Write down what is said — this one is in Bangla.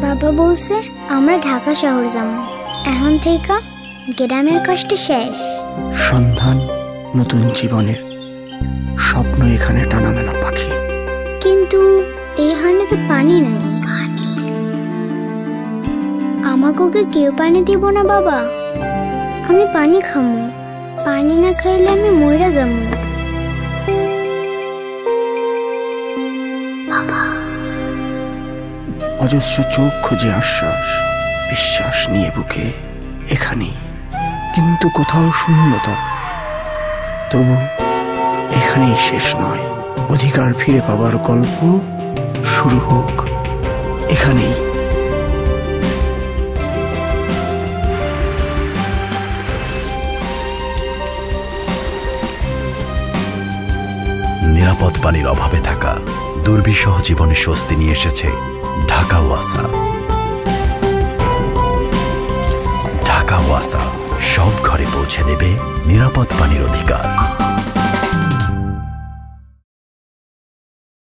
বাবা বলছে আমরা ঢাকা শহর যাব, এখন থেকে গ্রামের কষ্ট শেষ। সন্ধান নতুন জীবনের স্বপ্ন এখানে টানা মেলা পাখি। কিন্তু এইখানে তো পানি নাই। আমাকে কেউ পানি দিব না বাবা? আমি পানি খামু, পানি না খাইলে আমি মরে যাবো। অজস্র চোখ খোঁজে আশ্বাস, বিশ্বাস নিয়ে বুকে এখানেই, কিন্তু কোথাও শূন্যতা। তবু এখানেই শেষ নয়, অধিকার ফিরে পাবার গল্প শুরু হোক এখানেই। নিরাপদ পানির অভাবে থাকা দুর্বিষহ জীবনে স্বস্তি নিয়ে এসেছে ঢাকা ওয়াসা। ঢাকা ওয়াসা সব ঘরে পৌঁছে দেবে নিরাপদ পানির অধিকার।